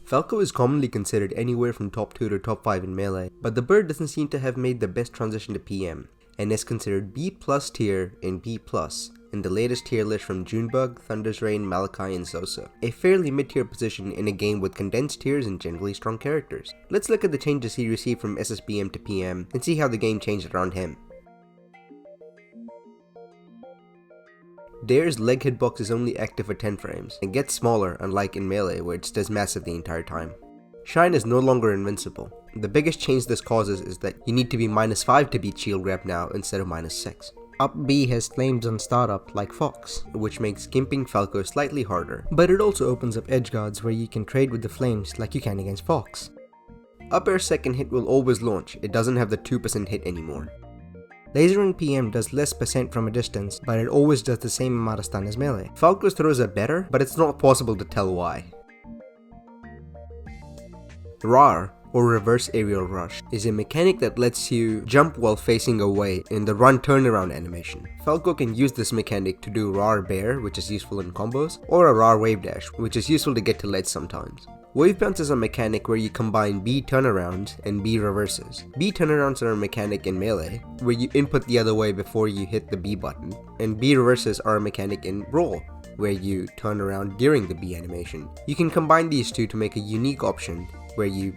Falco is commonly considered anywhere from top 2 to top 5 in melee, but the bird doesn't seem to have made the best transition to PM, and is considered B+ tier in B+, in the latest tier list from Junebug, Thunder's Rain, Malachi, and Sosa. A fairly mid-tier position in a game with condensed tiers and generally strong characters. Let's look at the changes he received from SSBM to PM, and see how the game changed around him. Dare's leg hitbox is only active for 10 frames, and gets smaller unlike in melee where it stays massive the entire time. Shine is no longer invincible. The biggest change this causes is that you need to be -5 to beat shield grab now instead of -6. Up B has flames on startup like Fox, which makes gimping Falco slightly harder, but it also opens up edge guards where you can trade with the flames like you can against Fox. Up air's second hit will always launch, it doesn't have the 2% hit anymore. Laser in PM does less percent from a distance, but it always does the same amount of stun as melee. Falco's throws are better, but it's not possible to tell why. RAR, or Reverse Aerial Rush, is a mechanic that lets you jump while facing away in the run turnaround animation. Falco can use this mechanic to do RAR Bear, which is useful in combos, or a RAR Wave Dash, which is useful to get to ledge sometimes. Wave Bounce is a mechanic where you combine B turnarounds and B reverses. B turnarounds are a mechanic in melee, where you input the other way before you hit the B button, and B reverses are a mechanic in Brawl, where you turn around during the B animation. You can combine these two to make a unique option, where you...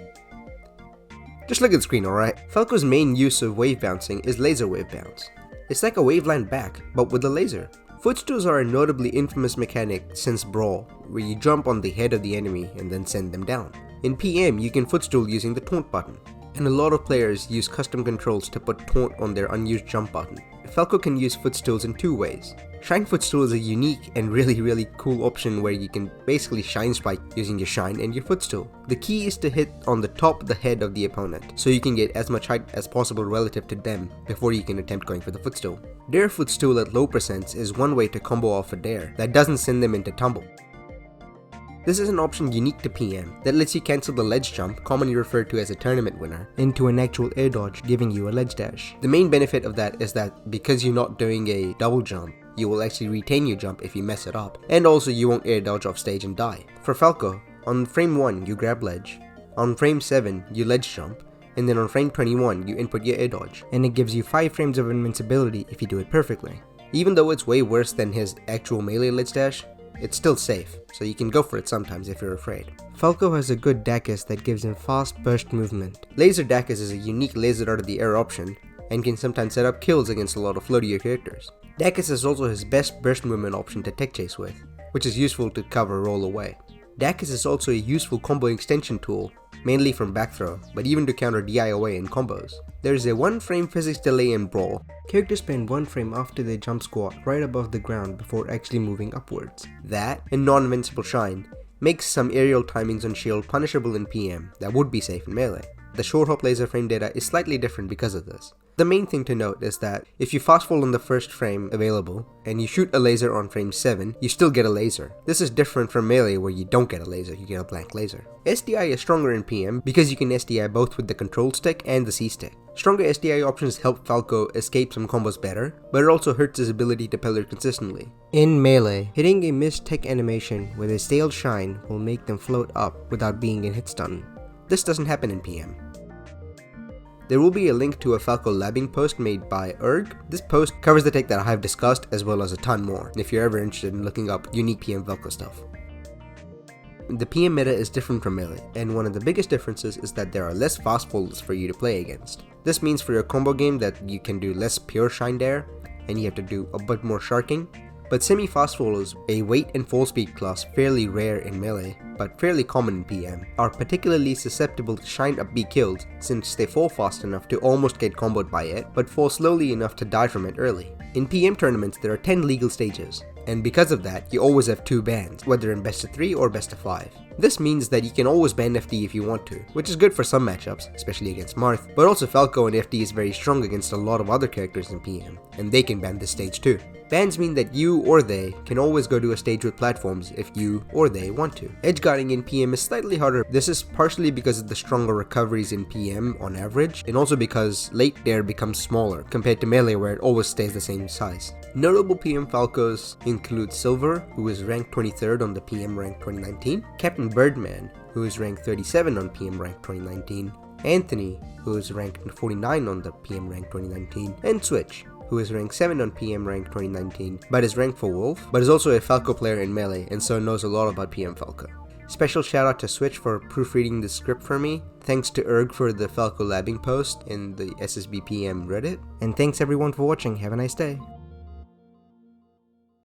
Just look at the screen, alright? Falco's main use of wave bouncing is laser wave bounce. It's like a waveland back, but with a laser. Footstools are a notably infamous mechanic since Brawl, where you jump on the head of the enemy and then send them down. In PM, you can footstool using the taunt button, and a lot of players use custom controls to put taunt on their unused jump button. Falco can use footstools in two ways. Shine Footstool is a unique and really cool option where you can basically shine spike using your shine and your footstool. The key is to hit on the top of the head of the opponent, so you can get as much height as possible relative to them before you can attempt going for the footstool. Dare Footstool at low percents is one way to combo off a dare that doesn't send them into tumble. This is an option unique to PM that lets you cancel the ledge jump, commonly referred to as a tournament winner, into an actual air dodge, giving you a ledge dash. The main benefit of that is that because you're not doing a double jump, you will actually retain your jump if you mess it up, and also you won't air dodge off stage and die. For Falco, on frame 1 you grab ledge, on frame 7 you ledge jump, and then on frame 21 you input your air dodge, and it gives you 5 frames of invincibility if you do it perfectly. Even though it's way worse than his actual melee ledge dash, it's still safe, so you can go for it sometimes if you're afraid. Falco has a good Dacus that gives him fast burst movement. Laser Dacus is a unique laser out of the air option, and can sometimes set up kills against a lot of floatier characters. Dacus is also his best burst movement option to tech chase with, which is useful to cover roll away. Dacus is also a useful combo extension tool, mainly from back throw, but even to counter DIOA in combos. There is a 1 frame physics delay in Brawl. Characters spend 1 frame after they jump squat right above the ground before actually moving upwards. That, and non-invincible shine, makes some aerial timings on shield punishable in PM that would be safe in melee. The short hop laser frame data is slightly different because of this. The main thing to note is that if you fast fall on the first frame available, and you shoot a laser on frame 7, you still get a laser. This is different from melee where you don't get a laser, you get a blank laser. SDI is stronger in PM because you can SDI both with the control stick and the C stick. Stronger SDI options help Falco escape some combos better, but it also hurts his ability to pillar consistently. In melee, hitting a missed tech animation with a stale shine will make them float up without being in hit stun. This doesn't happen in PM. There will be a link to a Falco labbing post made by Erg. This post covers the tech that I have discussed as well as a ton more, if you're ever interested in looking up unique PM Falco stuff. The PM meta is different from melee, and one of the biggest differences is that there are less fast falls for you to play against. This means for your combo game that you can do less pure shine dare, and you have to do a bit more sharking. But semi-fast fallers, a weight and fall speed class fairly rare in melee, but fairly common in PM, are particularly susceptible to shine up be killed since they fall fast enough to almost get comboed by it, but fall slowly enough to die from it early. In PM tournaments there are 10 legal stages, and because of that you always have 2 bans, whether in best of 3 or best of 5. This means that you can always ban FD if you want to, which is good for some matchups, especially against Marth, but also Falco and FD is very strong against a lot of other characters in PM, and they can ban this stage too. Bans mean that you or they can always go to a stage with platforms if you or they want to. Edgeguarding in PM is slightly harder. This is partially because of the stronger recoveries in PM on average, and also because late dare becomes smaller compared to melee where it always stays the same size. Notable PM Falcos include Silver, who is ranked 23rd on the PM rank 2019, Captain Birdman, who is ranked 37 on PM Rank 2019, Anthony, who is ranked 49 on the PM Rank 2019, and Switch, who is ranked 7 on PM Rank 2019, but is ranked for Wolf, but is also a Falco player in Melee and so knows a lot about PM Falco. Special shout out to Switch for proofreading the script for me, thanks to Erg for the Falco labbing post in the SSBPM Reddit, and thanks everyone for watching, have a nice day.